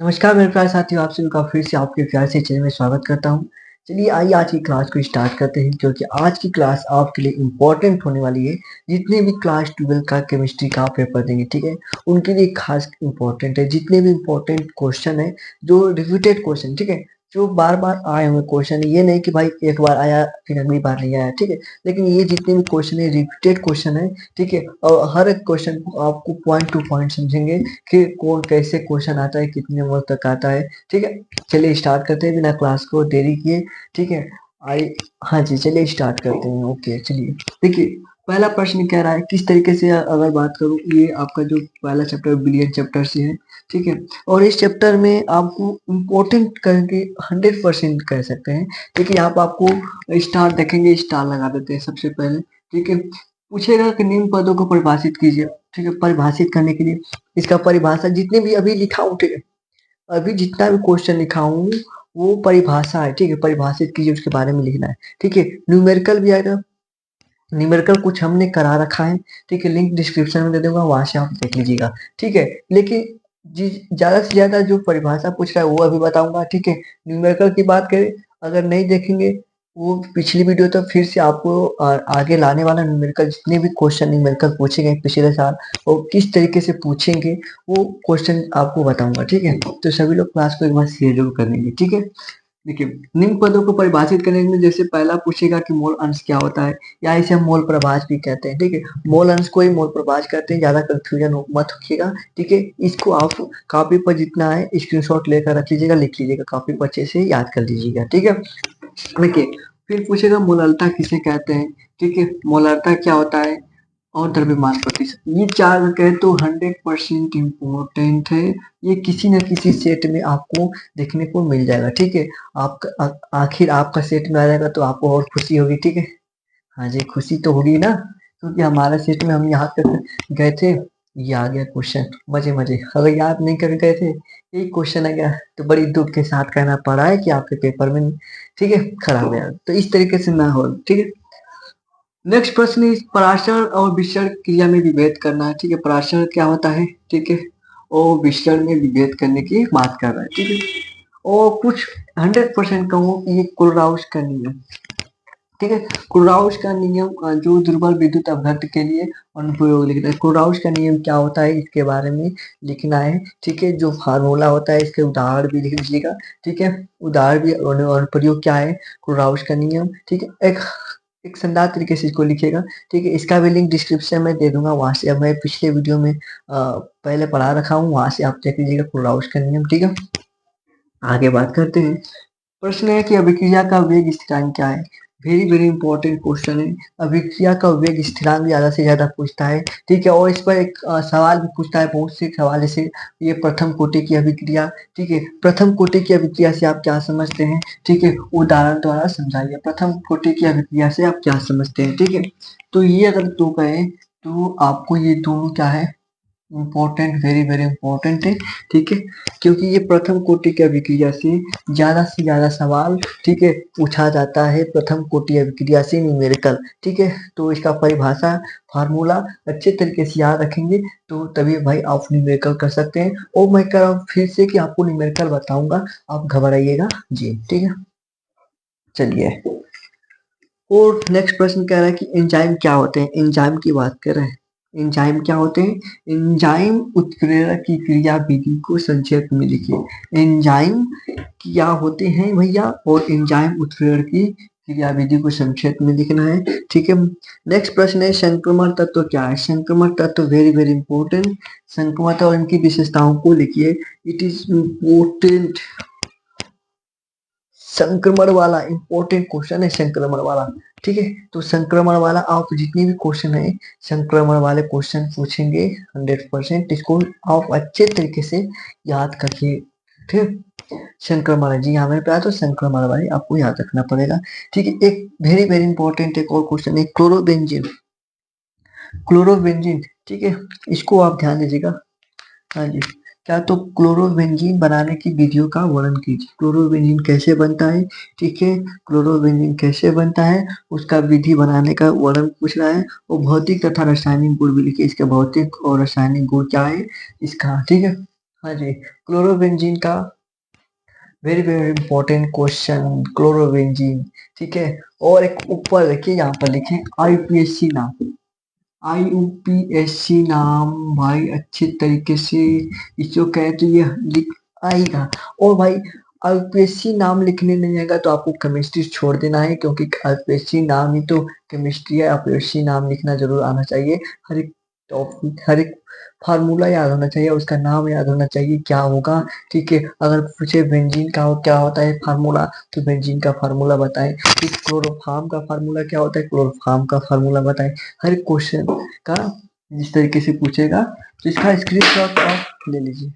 नमस्कार मेरे प्यारे साथियों, आप सभी का फिर से आपके प्यार से चैनल में स्वागत करता हूँ। चलिए आइए आज की क्लास को स्टार्ट करते हैं, क्योंकि आज की क्लास आपके लिए इम्पोर्टेंट होने वाली है। जितने भी क्लास 12 का केमिस्ट्री का पेपर देंगे, ठीक है, उनके लिए खास इम्पोर्टेंट है। जितने भी इम्पोर्टेंट क्वेश्चन है, जो रिपीटेड क्वेश्चन, ठीक है, जो बार बार आए हुए क्वेश्चन, ये नहीं कि भाई एक बार आया फिर अगली बार नहीं आया, ठीक है, लेकिन ये जितने भी क्वेश्चन है रिपीटेड क्वेश्चन है, ठीक है, और हर एक क्वेश्चन को आपको पॉइंट टू पॉइंट समझेंगे कि कौन कैसे क्वेश्चन आता है, कितने नंबर तक आता है, ठीक है। चलिए स्टार्ट करते हैं बिना क्लास को देरी किए, ठीक है। आई हाँ जी, चलिए स्टार्ट करते हैं। ओके चलिए, देखिए पहला प्रश्न कह रहा है किस तरीके से, अगर बात करूँ, ये आपका जो पहला चैप्टर बिलियन चैप्टर से है, ठीक है, और इस चैप्टर में आपको इम्पोर्टेंट करके 100% कह सकते हैं। देखिए यहाँ पर आपको स्टार देखेंगे, स्टार लगा देते हैं सबसे पहले, ठीक है। पूछेगा कि निम्न पदों को परिभाषित कीजिए, ठीक है। परिभाषित करने के लिए इसका परिभाषा जितने भी अभी लिखा हूँ, ठीक है, अभी जितना भी क्वेश्चन लिखा हूँ वो परिभाषा है, ठीक है। परिभाषित कीजिए, उसके बारे में लिखना है, ठीक है। न्यूमेरिकल भी आएगा, न्यूमेरिकल कुछ हमने करा रखा है, ठीक है, लिंक डिस्क्रिप्शन में दे दूंगा, वहां से आप देख लीजिएगा, ठीक है। लेकिन ज्यादा से ज्यादा जो परिभाषा पूछ रहा है वो अभी बताऊंगा, ठीक है। न्यूमेरिकल की बात करें, अगर नहीं देखेंगे वो पिछली वीडियो, तो फिर से आपको आगे लाने वाला न्यूमेरिकल जितने भी क्वेश्चन न्यूमेरिकल पूछेंगे पिछले साल, वो किस तरीके से पूछेंगे वो क्वेश्चन आपको बताऊंगा, ठीक है। तो सभी लोग क्लास को एक बार शेयर जरूर कर लेंगे, ठीक है। देखिए निम्न पदों को परिभाषित करने में जैसे पहला पूछेगा कि मोल अंश क्या होता है, या इसे हम मोल प्रभाज भी कहते हैं, ठीक है। मोल अंश को ही मोल प्रभाज कहते हैं, ज्यादा कंफ्यूजन मत होइएगा, ठीक है। इसको आप कॉपी पर जितना है स्क्रीनशॉट लेकर रख लीजिएगा, लिख लीजिएगा, कॉपी पर अच्छे से याद कर लीजिएगा, ठीक है। देखिए फिर पूछेगा मोलरता किसे कहते हैं, ठीक है, मोलरता क्या होता है, और द्रव्यमान प्रतिशत। ये चार कहे तो 100% इम्पोर्टेंट है। ये किसी न किसी सेट में आपको देखने को मिल जाएगा, ठीक है। आपका आखिर आपका सेट में आ जाएगा तो आपको और खुशी होगी, ठीक है। हाँ जी, खुशी तो होगी ना, क्योंकि हमारे सेट में हम यहाँ तक गए थे, ये आ गया क्वेश्चन, मजे मजे। अगर याद नहीं कर गए थे, एक क्वेश्चन आ गया, तो बड़ी दुख के साथ कहना पड़ा है कि आपके पेपर में, ठीक है, खराब गया। तो इस तरीके से ना हो, ठीक है। नेक्स्ट प्रश्न इस पराशर और विसरण क्रिया में विभेद करना है, ठीक है। पराशर क्या होता है, ठीक है, और विसरण में विभेद करने की बात कर रहा है, ठीक है। और कुछ 100% कहूँ कि ये कुलराउस का नियम, ठीक है। कुलराउस का नियम जो दुर्बल विद्युत अपघट्ट के लिए अनुप्रयोग लिखना है। कुलराउस का नियम क्या होता है इसके बारे में लिखना है, ठीक है। जो फार्मूला होता है इसके उदाहरण भी लिख लीजिएगा, ठीक है। उदाहरण भी अनुप्रयोग क्या है, कुलराउस का नियम, ठीक है। एक शानदार तरीके से इसको लिखिएगा, ठीक है। इसका भी लिंक डिस्क्रिप्शन में दे दूंगा, वहां से। अब मैं पिछले वीडियो में पहले पढ़ा रखा हूँ, वहां से आप देख लीजिएगा कुलराउस का नियम, ठीक है। आगे बात करते हैं। प्रश्न है कि अभिक्रिया का वेग स्थिरांक क्या है। वेरी वेरी इंपॉर्टेंट क्वेश्चन है। अभिक्रिया का वेग स्थिरांक ज्यादा से ज्यादा पूछता है, ठीक है। और इस पर एक सवाल भी पूछता है, बहुत से सवाल, जैसे ये प्रथम कोटि की अभिक्रिया, ठीक है। प्रथम कोटि की अभिक्रिया से आप क्या समझते हैं, ठीक है, उदाहरण द्वारा समझाइए। प्रथम कोटि की अभिक्रिया से आप क्या समझते हैं, ठीक है। तो ये अगर दो कहें तो आपको ये दोनों क्या है, इम्पोर्टेंट, वेरी वेरी इंपॉर्टेंट है, ठीक है। क्योंकि ये प्रथम कोटि की अभिक्रिया से ज्यादा सवाल, ठीक है, पूछा जाता है प्रथम कोटि अभिक्रिया से न्यूमेरिकल, ठीक है। तो इसका परिभाषा फार्मूला अच्छे तरीके से याद रखेंगे तो तभी भाई आप न्यूमेरिकल कर सकते हैं। और मैं कह रहा हूँ फिर से कि आपको न्यूमेरिकल बताऊंगा, आप घबराइएगा जी, ठीक है। चलिए, और नेक्स्ट प्रश्न कह रहा है कि एंजाइम क्या होते हैं। एंजाइम की बात कर रहे हैं। एंजाइम क्या होते हैं, एंजाइम उत्प्रेरक की क्रिया विधि को संक्षेप में लिखिए। एंजाइम क्या होते हैं भैया, और एंजाइम उत्प्रेरक की क्रिया विधि को संक्षेप में लिखना है, ठीक है। नेक्स्ट प्रश्न है संक्रमण तत्व क्या है। संक्रमण तत्व वेरी वेरी इंपॉर्टेंट। संक्रमण और इनकी विशेषताओं को लिखिए। इट इज इम्पोर्टेंट, संक्रमण वाला इंपॉर्टेंट क्वेश्चन है, संक्रमण वाला, ठीक है। तो संक्रमण वाला आप जितने भी क्वेश्चन है संक्रमण वाले क्वेश्चन पूछेंगे 100%, इसको आप अच्छे तरीके से याद करिए, ठीक। संक्रमण, जी हाँ, मेरे प्यार, तो संक्रमण वाले आपको याद रखना पड़ेगा, ठीक है। एक वेरी वेरी इंपॉर्टेंट एक और क्वेश्चन है क्लोरोबेंजीन। क्लोरोबेंजीन, ठीक है, इसको आप ध्यान दीजिएगा। हाँ जी, क्या तो क्लोरोबेंजीन बनाने की विधियों का वर्णन कीजिए। क्लोरोबेंजीन कैसे बनता है, ठीक है, क्लोरोबेंजीन कैसे बनता है उसका विधि बनाने का वर्णन पूछ रहा है। और भौतिक तथा रासायनिक गुण भी लिखिए, इसके भौतिक और रासायनिक गुण क्या है इसका, ठीक है। हाँ जी, क्लोरोबेंजीन का very very important question, chlorobenzene. ठीक है, और एक ऊपर देखिए यहाँ पर लिखे आईपीएससी नाम, आईयूपीएससी नाम भाई अच्छे तरीके से इसको कहे तो ये लिख आएगा। और भाई आईयूपीएससी नाम लिखने नहीं आएगा तो आपको केमिस्ट्री छोड़ देना है, क्योंकि आईयूपीएससी नाम ही तो केमिस्ट्री है। आईयूपीएससी नाम लिखना जरूर आना चाहिए। हर एक टॉपिक, हर एक फार्मूला याद होना चाहिए, उसका नाम याद होना चाहिए क्या होगा। ठीक है, अगर पूछे बेंजीन का क्या होता है फार्मूला, तो बेंजीन का फार्मूला बताएं। क्लोरोफार्म का फार्मूला क्या होता है, क्लोरोफार्म का फार्मूला बताएं। हर क्वेश्चन का जिस तरीके से पूछेगा तो इसका स्क्रीनशॉट आप ले लीजिए।